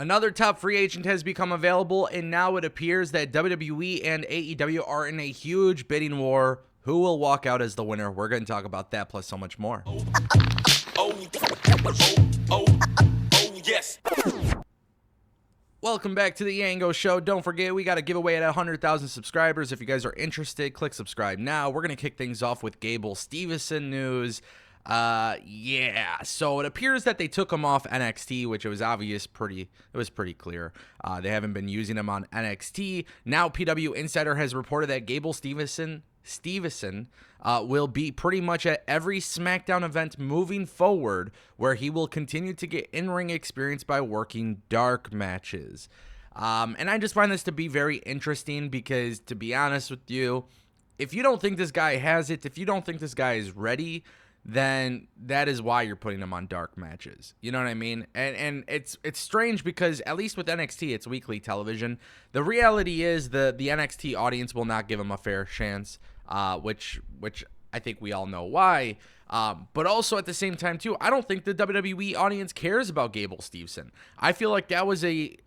Another top free agent has become available, and now it appears that WWE and AEW are in a huge bidding war. Who will walk out as the winner? We're going to talk about that plus so much more. Yes. Welcome back to the Yango Show. Don't forget, we got a giveaway at 100,000 subscribers. If you guys are interested, click subscribe now. We're going to kick things off with Gable Steveson news. So it appears that they took him off NXT, which it was pretty clear. They haven't been using him on NXT. Now PW Insider has reported that Gable Steveson will be pretty much at every SmackDown event moving forward, where he will continue to get in-ring experience by working dark matches. And I just find this to be very interesting because, to be honest with you, if you don't think this guy has it, if you don't think this guy is ready, then that is why you're putting him on dark matches. You know what I mean? And it's strange because, at least with NXT, it's weekly television. The reality is the NXT audience will not give him a fair chance, which I think we all know why. But also at the same time, too, I don't think the WWE audience cares about Gable Steveson. I feel like that was a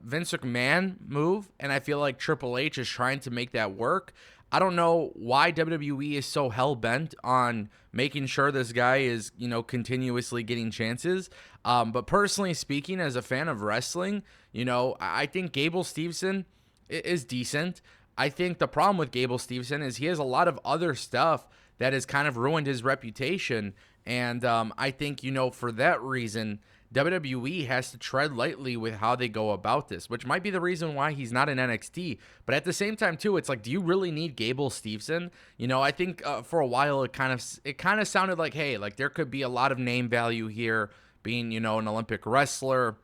Vince McMahon move, and I feel like Triple H is trying to make that work. I don't know why WWE is so hell-bent on making sure this guy is, continuously getting chances. But personally speaking, as a fan of wrestling, I think Gable Steveson is decent. I think the problem with Gable Steveson is he has a lot of other stuff that has kind of ruined his reputation. And I think, for that reason, WWE has to tread lightly with how they go about this, which might be the reason why he's not in NXT. But at the same time, too, it's like, do you really need Gable Steveson? I think for a while it kind of sounded like, hey, like there could be a lot of name value here, being, an Olympic wrestler,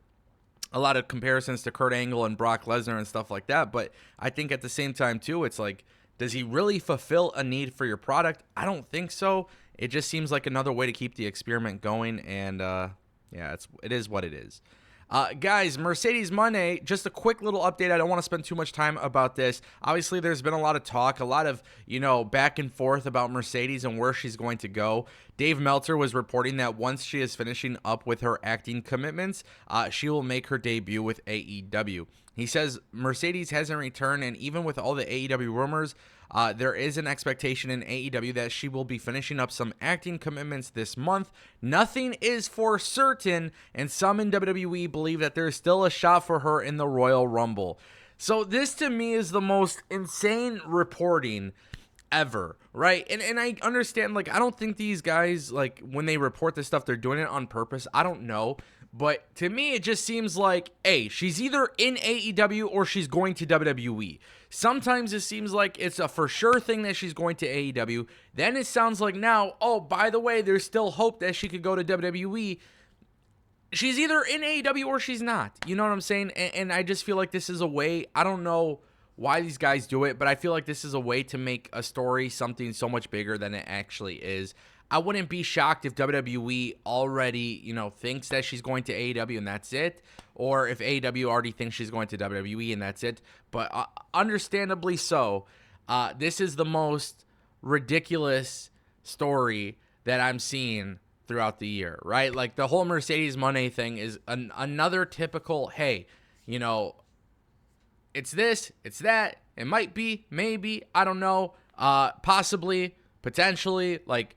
a lot of comparisons to Kurt Angle and Brock Lesnar and stuff like that. But I think at the same time, too, it's like, does he really fulfill a need for your product? I don't think so. It just seems like another way to keep the experiment going, and it is what it is. Guys, Mercedes Mone, just a quick little update. I don't want to spend too much time about this. Obviously, there's been a lot of talk, a lot of, back and forth about Mercedes and where she's going to go. Dave Meltzer was reporting that once she is finishing up with her acting commitments, she will make her debut with AEW. He says Mercedes hasn't returned, and even with all the AEW rumors, there is an expectation in AEW that she will be finishing up some acting commitments this month. Nothing is for certain, and some in WWE believe that there is still a shot for her in the Royal Rumble. So this, to me, is the most insane reporting ever, right? And I understand, like, I don't think these guys, like, when they report this stuff, they're doing it on purpose. I don't know. But to me, it just seems like, hey, she's either in AEW or she's going to WWE. Sometimes it seems like it's a for sure thing that she's going to AEW. Then it sounds like now, oh, by the way, there's still hope that she could go to WWE. She's either in AEW or she's not. You know what I'm saying? And I just feel like this is a way, I don't know why these guys do it, but I feel like this is a way to make a story something so much bigger than it actually is. I wouldn't be shocked if WWE already, thinks that she's going to AEW and that's it, or if AEW already thinks she's going to WWE and that's it. But understandably so, this is the most ridiculous story that I'm seeing throughout the year, right? Like the whole Mercedes Mone thing is another typical, hey, it's this, it's that, it might be, maybe, I don't know, possibly, potentially, like,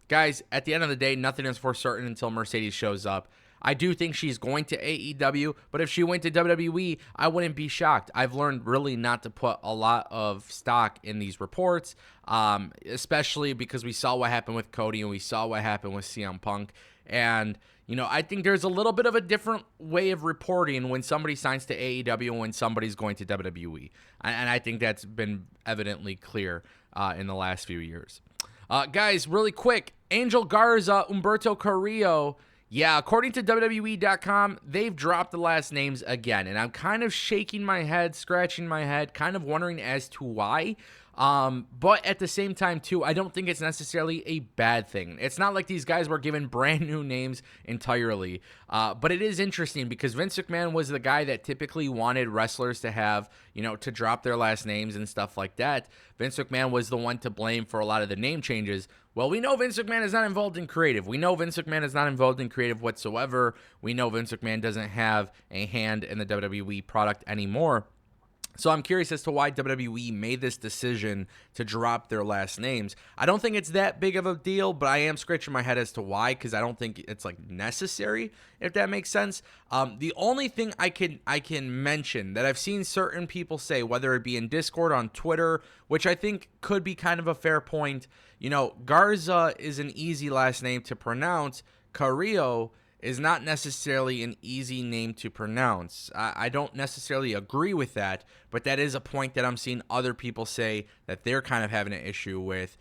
guys, at the end of the day, nothing is for certain until Mercedes shows up. I do think she's going to AEW, but if she went to WWE, I wouldn't be shocked. I've learned really not to put a lot of stock in these reports, especially because we saw what happened with Cody and we saw what happened with CM Punk. And, I think there's a little bit of a different way of reporting when somebody signs to AEW and when somebody's going to WWE. And I think that's been evidently clear in the last few years. Guys, really quick, Angel Garza, Humberto Carrillo. Yeah, according to WWE.com, they've dropped the last names again. And I'm kind of shaking my head, scratching my head, kind of wondering as to why. But at the same time, too, I don't think it's necessarily a bad thing. It's not like these guys were given brand new names entirely. But it is interesting because Vince McMahon was the guy that typically wanted wrestlers to have, to drop their last names and stuff like that. Vince McMahon was the one to blame for a lot of the name changes. Well, we know Vince McMahon is not involved in creative. We know Vince McMahon is not involved in creative whatsoever. We know Vince McMahon doesn't have a hand in the WWE product anymore. So I'm curious as to why WWE made this decision to drop their last names. I don't think it's that big of a deal, but I am scratching my head as to why, because I don't think it's like necessary, if that makes sense. The only thing I can mention that I've seen certain people say, whether it be in Discord, on Twitter, which I think could be kind of a fair point. You know, Garza is an easy last name to pronounce. Carrillo is not necessarily an easy name to pronounce. I don't necessarily agree with that, but that is a point that I'm seeing other people say that they're kind of having an issue with.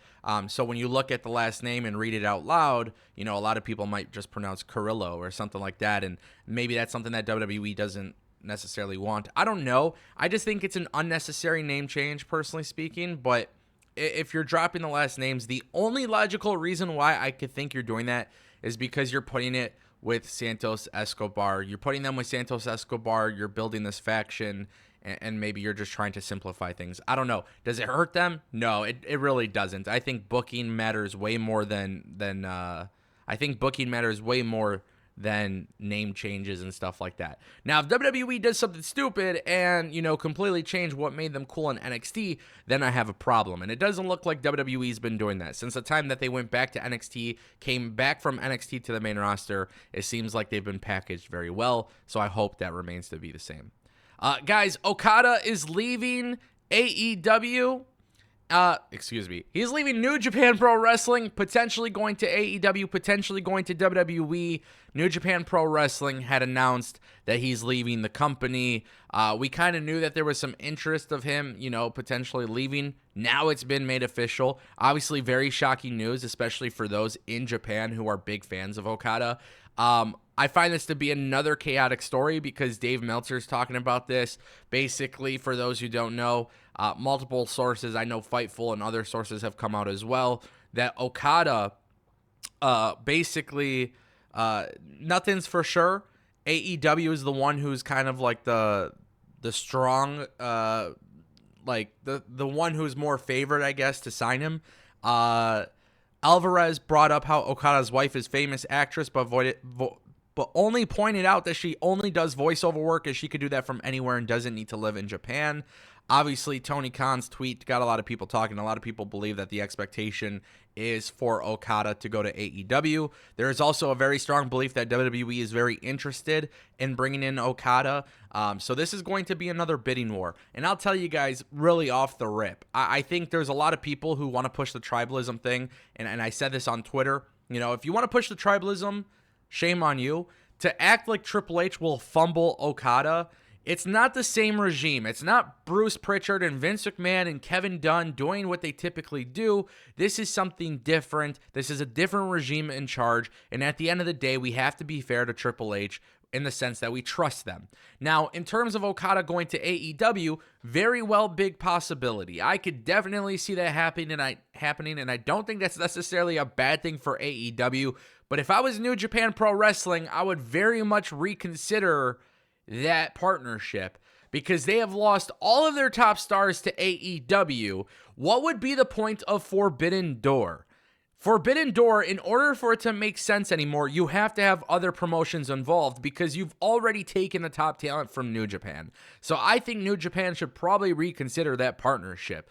So when you look at the last name and read it out loud, you know, a lot of people might just pronounce Carrillo or something like that, and maybe that's something that WWE doesn't necessarily want. I don't know. I just think it's an unnecessary name change, personally speaking, but if you're dropping the last names, the only logical reason why I could think you're doing that is because you're putting it with Santos Escobar. You're putting them with Santos Escobar. You're building this faction, and maybe you're just trying to simplify things. I don't know. Does it hurt them? No, it really doesn't. I think booking matters way more than name changes and stuff like that. Now, if WWE does something stupid and, you know, completely change what made them cool in NXT, then I have a problem. And it doesn't look like WWE's been doing that. Since the time that they went back to NXT, came back from NXT to the main roster, it seems like they've been packaged very well. So I hope that remains to be the same. Guys, Okada is leaving AEW. He's leaving New Japan Pro Wrestling, potentially going to AEW, potentially going to WWE. New Japan Pro Wrestling had announced that he's leaving the company. We kind of knew that there was some interest of him, you know, potentially leaving. Now it's been made official. Obviously, very shocking news, especially for those in Japan who are big fans of Okada. I find this to be another chaotic story because Dave Meltzer's talking about this. Basically, for those who don't know, multiple sources, I know Fightful and other sources have come out as well, that Okada, nothing's for sure. AEW is the one who's kind of like the strong, like the one who's more favored, I guess, to sign him. Alvarez brought up how Okada's wife is famous actress, but only pointed out that she only does voiceover work, as she could do that from anywhere and doesn't need to live in Japan. Obviously, Tony Khan's tweet got a lot of people talking. A lot of people believe that the expectation is for Okada to go to AEW. There is also a very strong belief that WWE is very interested in bringing in Okada. So this is going to be another bidding war. And I'll tell you guys really off the rip, I think there's a lot of people who want to push the tribalism thing. And I said this on Twitter. You know, if you want to push the tribalism, shame on you. To act like Triple H will fumble Okada, it's not the same regime. It's not Bruce Pritchard and Vince McMahon and Kevin Dunn doing what they typically do. This is something different. This is a different regime in charge. And at the end of the day, we have to be fair to Triple H in the sense that we trust them. Now, in terms of Okada going to AEW, very well big possibility. I could definitely see that happening, and I don't think that's necessarily a bad thing for AEW. But if I was New Japan Pro Wrestling, I would very much reconsider that partnership because they have lost all of their top stars to AEW. What would be the point of Forbidden Door? Forbidden Door, in order for it to make sense anymore, you have to have other promotions involved because you've already taken the top talent from New Japan. So I think New Japan should probably reconsider that partnership.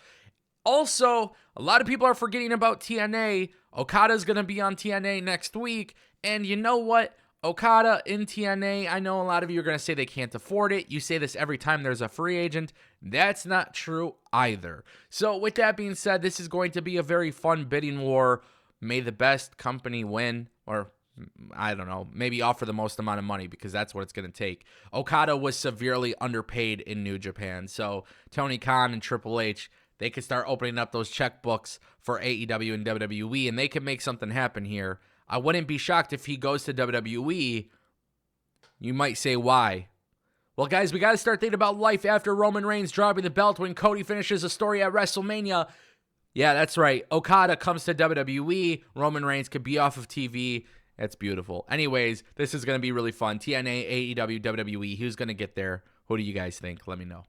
Also, a lot of people are forgetting about TNA. Okada's going to be on TNA next week. And you know what? Okada in TNA, I know a lot of you are going to say they can't afford it. You say this every time there's a free agent. That's not true either. So with that being said, this is going to be a very fun bidding war. May the best company win, or I don't know, maybe offer the most amount of money because that's what it's going to take. Okada was severely underpaid in New Japan. So Tony Khan and Triple H, they could start opening up those checkbooks for AEW and WWE, and they can make something happen here. I wouldn't be shocked if he goes to WWE. You might say, why? Well, guys, we got to start thinking about life after Roman Reigns dropping the belt when Cody finishes a story at WrestleMania. Yeah, that's right. Okada comes to WWE. Roman Reigns could be off of TV. That's beautiful. Anyways, this is going to be really fun. TNA, AEW, WWE. Who's going to get there? Who do you guys think? Let me know.